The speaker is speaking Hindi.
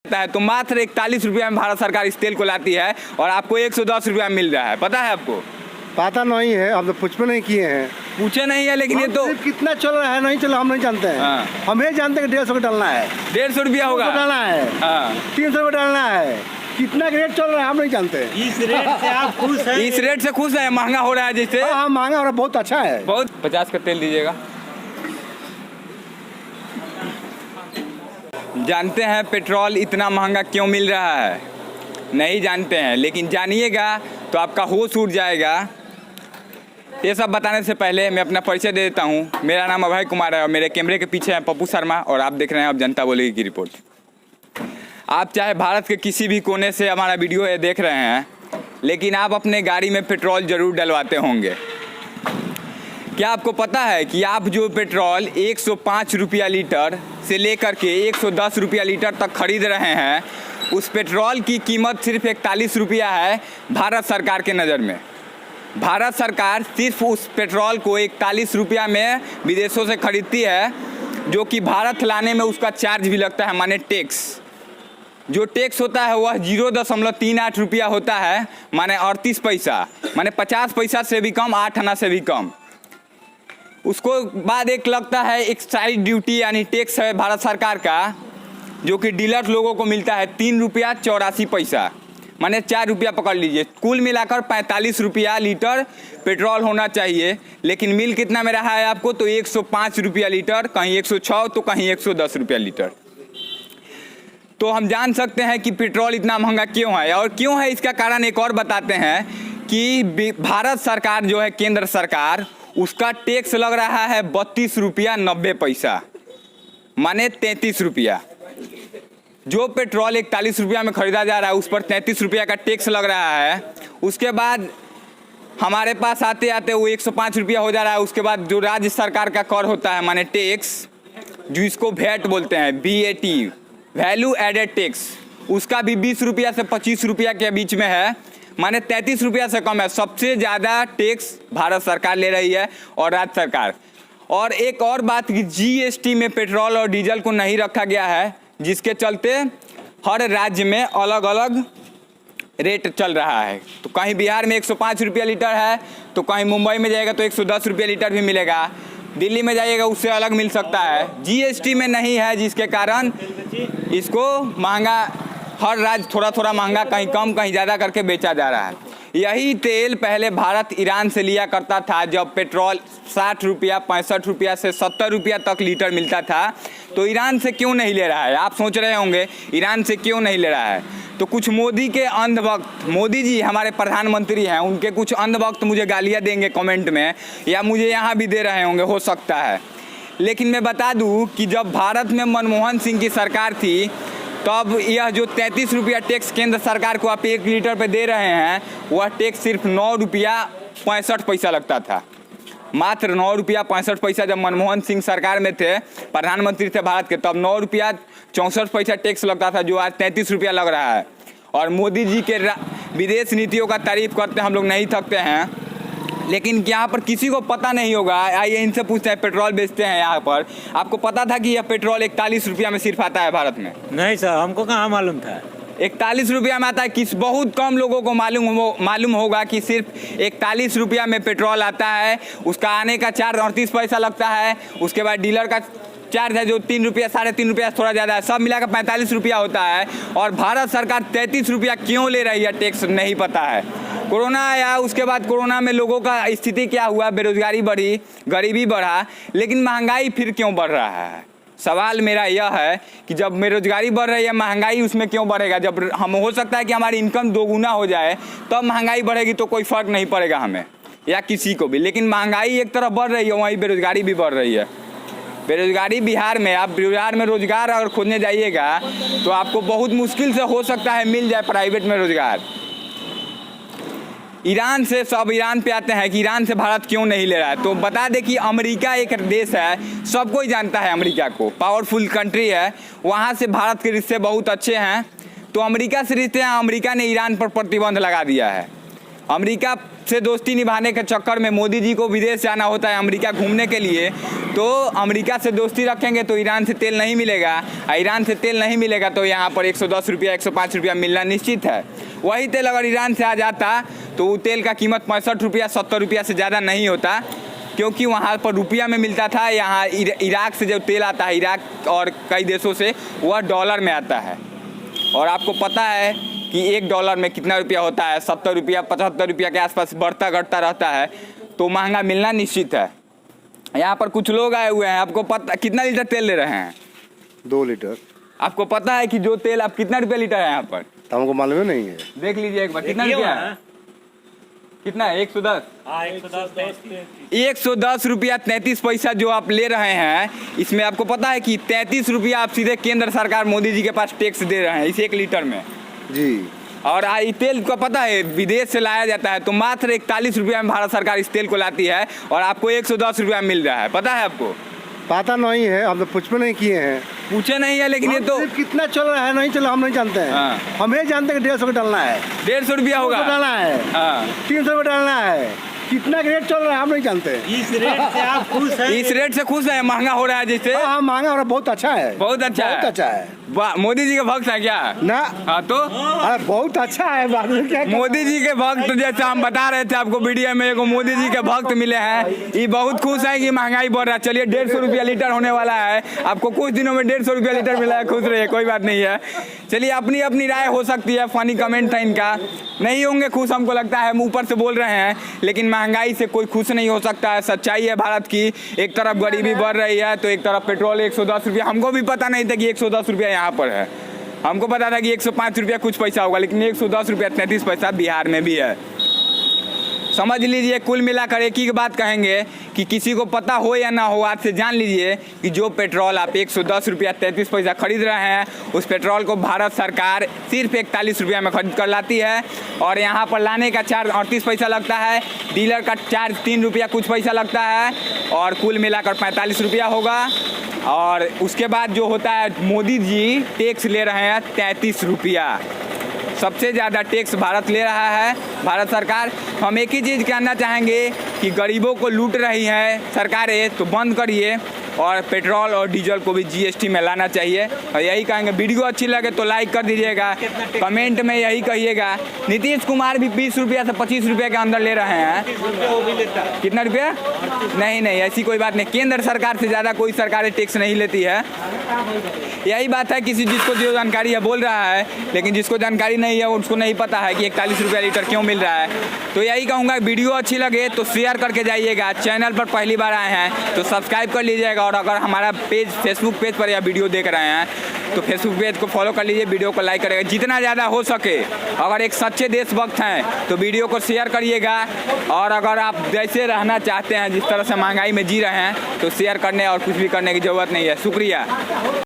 है तो मात्र 41 रुपया में भारत सरकार इस तेल को लाती है और आपको 110 रुपया मिल रहा है। पता है आपको? पता नहीं है, हम तो पूछ नहीं किए हैं। पूछे नहीं है, लेकिन ये तो कितना चल रहा है नहीं चल रहा हम नहीं जानते हैं। हाँ। हम ये जानते हैं कि 150 का डालना है, 150 रुपया होगा, डालना है, 300 का डालना है। कितना रेट चल रहा है हम नहीं जानते। इस रेट से आप खुश हैं? इस रेट से खुश है? महंगा हो रहा है जैसे? हाँ महंगा हो रहा है, बहुत अच्छा है। बहुत। 50 का तेल दीजिएगा। जानते हैं पेट्रोल इतना महंगा क्यों मिल रहा है? नहीं जानते हैं, लेकिन जानिएगा तो आपका होश उड़ जाएगा। ये सब बताने से पहले मैं अपना परिचय दे देता हूँ। मेरा नाम अभय कुमार है और मेरे कैमरे के पीछे है पप्पू शर्मा और आप देख रहे हैं अब जनता बोलेगी की रिपोर्ट। आप चाहे भारत के किसी भी कोने से हमारा वीडियो ये देख रहे हैं, लेकिन आप अपने गाड़ी में पेट्रोल ज़रूर डलवाते होंगे। क्या आपको पता है कि आप जो पेट्रोल 105 रुपया लीटर से लेकर के 110 रुपया लीटर तक खरीद रहे हैं, उस पेट्रोल की कीमत सिर्फ 41 रुपया है भारत सरकार के नज़र में। भारत सरकार सिर्फ उस पेट्रोल को 41 रुपया में विदेशों से खरीदती है, जो कि भारत लाने में उसका चार्ज भी लगता है, माने टैक्स। जो टैक्स होता है वह 0.38 रुपया होता है, माने 38 पैसा, माने 50 पैसा से भी कम, 8 आना से भी कम। उसको बाद एक लगता है एक्साइज ड्यूटी यानी टैक्स है भारत सरकार का, जो कि डीलर लोगों को मिलता है 3 रुपया 84 पैसा, माने 4 रुपया पकड़ लीजिए। कुल मिलाकर 45 रुपया लीटर पेट्रोल होना चाहिए, लेकिन मिल कितना में रहा है आपको? तो 105 रुपया लीटर, कहीं 106 तो कहीं 110 रुपया लीटर। तो हम जान सकते हैं कि पेट्रोल इतना महंगा क्यों है, और क्यों है इसका कारण एक और बताते हैं कि भारत सरकार जो है, केंद्र सरकार, उसका टैक्स लग रहा है 32 रुपया 90 पैसा, माने 33 रुपया। जो पेट्रोल 41 रुपया में ख़रीदा जा रहा है उस पर 33 रुपया का टैक्स लग रहा है। उसके बाद हमारे पास आते आते वो 105 रुपया हो जा रहा है। उसके बाद जो राज्य सरकार का कर होता है, माने टैक्स, जो इसको वैट बोलते हैं, VAT, वैल्यू एडेड टैक्स, उसका भी 20 रुपया से 25 रुपया के बीच में है, माने 33 रुपया से कम है। सबसे ज़्यादा टैक्स भारत सरकार ले रही है और राज्य सरकार। और एक और बात कि GST में पेट्रोल और डीजल को नहीं रखा गया है, जिसके चलते हर राज्य में अलग अलग रेट चल रहा है। तो कहीं बिहार में 105 रुपया लीटर है, तो कहीं मुंबई में जाएगा तो 110 रुपया लीटर भी मिलेगा, दिल्ली में जाइएगा उससे अलग मिल सकता है। GST में नहीं है, जिसके कारण इसको महंगा, हर राज्य थोड़ा थोड़ा महंगा, कहीं कम कहीं ज़्यादा करके बेचा जा रहा है। यही तेल पहले भारत ईरान से लिया करता था, जब पेट्रोल 60 रुपया 65 रुपया से 70 रुपया तक लीटर मिलता था। तो ईरान से क्यों नहीं ले रहा है? आप सोच रहे होंगे ईरान से क्यों नहीं ले रहा है। तो कुछ मोदी के अंधभक्त, मोदी जी हमारे प्रधानमंत्री हैं, उनके कुछ अंधभक्त मुझे गालियाँ देंगे कमेंट में, या मुझे यहाँ भी दे रहे होंगे, हो सकता है। लेकिन मैं बता दूँ कि जब भारत में मनमोहन सिंह की सरकार थी, तब यह जो 33 रुपया टैक्स केंद्र सरकार को आप 1 लीटर पे दे रहे हैं, वह टैक्स सिर्फ 9 रुपया 65 पैसा लगता था। मात्र 9 रुपया 65 पैसा जब मनमोहन सिंह सरकार में थे, प्रधानमंत्री थे भारत के, तब 9 रुपया 64 पैसा टैक्स लगता था, जो आज 33 रुपया लग रहा है। और मोदी जी के विदेश नीतियों का तारीफ करते हम लोग नहीं थकते हैं, लेकिन यहाँ पर किसी को पता नहीं होगा। आइए इनसे पूछते हैं, पेट्रोल बेचते हैं यहाँ पर, आपको पता था कि यह पेट्रोल 41 रुपया में सिर्फ आता है भारत में? नहीं सर, हमको कहाँ मालूम था। 41 रुपया में आता है। किस बहुत कम लोगों को मालूम होगा कि सिर्फ 41 रुपया में पेट्रोल आता है। उसका आने का चार्ज 38 पैसा लगता है, उसके बाद डीलर का चार्ज है जो 3 रुपया 3.5 रुपया थोड़ा ज़्यादा है, सब मिलाकर 45 रुपया होता है। और भारत सरकार 33 रुपया क्यों ले रही है टैक्स, नहीं पता है। कोरोना आया, उसके बाद कोरोना में लोगों का स्थिति क्या हुआ, बेरोजगारी बढ़ी, गरीबी बढ़ा, लेकिन महंगाई फिर क्यों बढ़ रहा है? सवाल मेरा यह है कि जब बेरोजगारी बढ़ रही है, महंगाई उसमें क्यों बढ़ेगा? जब हम, हो सकता है कि हमारी इनकम दोगुना हो जाए तब महंगाई बढ़ेगी, तो कोई फ़र्क नहीं पड़ेगा हमें या किसी को भी। लेकिन महंगाई एक तरफ बढ़ रही है, वहीं बेरोजगारी भी बढ़ रही है। बेरोजगारी बिहार में, आप बिहार में रोजगार अगर खोजने जाइएगा तो आपको बहुत मुश्किल से हो सकता है मिल जाए प्राइवेट में रोजगार। ईरान से, सब ईरान पे आते हैं कि ईरान से भारत क्यों नहीं ले रहा है। तो बता दें कि अमेरिका एक देश है, सबको ही जानता है अमेरिका को, पावरफुल कंट्री है, वहाँ से भारत के रिश्ते बहुत अच्छे हैं। तो अमेरिका से रिश्ते हैं, अमेरिका ने ईरान पर प्रतिबंध लगा दिया है। अमेरिका से दोस्ती निभाने के चक्कर में मोदी जी को विदेश जाना होता है अमेरिका घूमने के लिए, तो अमेरिका से दोस्ती रखेंगे तो ईरान से तेल नहीं मिलेगा, ईरान से तेल नहीं मिलेगा तो यहाँ पर 110 रुपया 105 रुपया मिलना निश्चित है। वही तेल अगर ईरान से आ जाता तो वो तेल का कीमत 65 रुपया 70 रुपया से ज़्यादा नहीं होता, क्योंकि वहाँ पर रुपया में मिलता था। यहाँ इराक से जो तेल आता है, इराक और कई देशों से, वह डॉलर में आता है। और आपको पता है कि $1 में कितना रुपया होता है, 70 रुपया 75 रुपया के आसपास बढ़ता घटता रहता है, तो महंगा मिलना निश्चित है। यहाँ पर कुछ लोग आए हुए हैं, आपको पता कितना लीटर तेल ले रहे हैं? 2 लीटर। आपको पता है कि जो तेल आप कितना रुपया लीटर है यहाँ पर? तो हमको मालूम नहीं है। देख लीजिए एक बार कितना रुपया है, कितना है? 110 110 रुपया 33 पैसा जो आप ले रहे हैं, इसमें आपको पता है कि 33 रुपया आप सीधे केंद्र सरकार मोदी जी के पास टैक्स दे रहे हैं इस 1 लीटर में जी। और ये तेल को पता है विदेश से लाया जाता है, तो मात्र 41 रुपया में भारत सरकार इस तेल को लाती है और आपको 110 रुपया मिल रहा है। पता है आपको? पता नहीं है, हम तो पूछ नहीं किए हैं। पूछे नहीं है, लेकिन ये तो सिर्फ कितना चल रहा है नहीं चल रहा हम नहीं जानते हैं। हाँ। हम ये जानते हैं कि 150 का डालना है, 150 रुपया होगा, डालना है, हाँ। 300 रुपये डालना है। कितना रेट चल रहा है हम नहीं जानते। इस रेट से आप खुश हैं? इस रेट से खुश है? महंगा हो रहा है जिससे? हाँ, महंगा हो रहा है, बहुत अच्छा है, बहुत अच्छा है, बहुत अच्छा है। वाह, मोदी जी के भक्त है क्या? ना, हाँ तो अरे बहुत अच्छा है। बाद में क्या मोदी जी के भक्त, जैसे हम बता रहे थे आपको वीडियो में, एगो मोदी जी के भक्त मिले हैं, ये बहुत खुश है कि महंगाई बढ़ रहा है। चलिए 150 रुपया लीटर होने वाला है, आपको कुछ दिनों में 150 रुपया लीटर मिला है, खुश रहिए, कोई बात नहीं है। चलिए अपनी अपनी राय हो सकती है, फनी कमेंट था इनका, नहीं होंगे खुश, हमको लगता है हम ऊपर से बोल रहे हैं, लेकिन महंगाई से कोई खुश नहीं हो सकता है। सच्चाई है भारत की, एक तरफ गरीबी बढ़ रही है तो एक तरफ पेट्रोल 110 रुपया। हमको भी पता नहीं था कि 110 रुपया यहाँ पर है, हमको पता था कि 105 रुपया कुछ पैसा होगा, लेकिन 110 रुपया 33 पैसा बिहार में भी है। समझ लीजिए, कुल मिलाकर एक ही बात कहेंगे कि किसी को पता हो या ना हो, आज से जान लीजिए कि जो पेट्रोल आप 110 रुपया 33 पैसा खरीद रहे हैं, उस पेट्रोल को भारत सरकार सिर्फ 41 रुपया में खरीद कर लाती है। और यहाँ पर लाने का चार्ज 38 पैसा लगता है, डीलर का चार्ज 3 रुपया कुछ पैसा लगता है, और कुल मिलाकर 45 रुपया होगा। और उसके बाद जो होता है, मोदी जी टैक्स ले रहे हैं 33 रुपया, सबसे ज़्यादा टैक्स भारत ले रहा है, भारत सरकार। हम एक ही चीज़ कहना चाहेंगे कि गरीबों को लूट रही है सरकारें, तो बंद करिए, और पेट्रोल और डीजल को भी जीएसटी में लाना चाहिए। और यही कहेंगे, वीडियो अच्छी लगे तो लाइक कर दीजिएगा, कमेंट में यही कहिएगा। नीतीश कुमार भी 20 रुपया से 25 रुपये के अंदर ले रहे हैं। कितना रुपया? नहीं, ऐसी कोई बात नहीं, केंद्र सरकार से ज़्यादा कोई सरकारें टैक्स नहीं लेती है। यही बात है, किसी जिसको जो जानकारी है बोल रहा है, लेकिन जिसको जानकारी नहीं है उसको नहीं पता है कि 41 रुपया लीटर क्यों मिल रहा है। तो यही कहूँगा, वीडियो अच्छी लगे तो शेयर करके जाइएगा, चैनल पर पहली बार आए हैं तो सब्सक्राइब कर लीजिएगा, और अगर हमारा पेज फेसबुक पेज पर या वीडियो देख रहे हैं तो फेसबुक पेज को फॉलो कर लीजिए, वीडियो को लाइक करेगा जितना ज़्यादा हो सके। अगर एक सच्चे देशभक्त हैं तो वीडियो को शेयर करिएगा, और अगर आप जैसे रहना चाहते हैं जिस तरह से महंगाई में जी रहे हैं तो शेयर करने और कुछ भी करने की ज़रूरत नहीं है। शुक्रिया।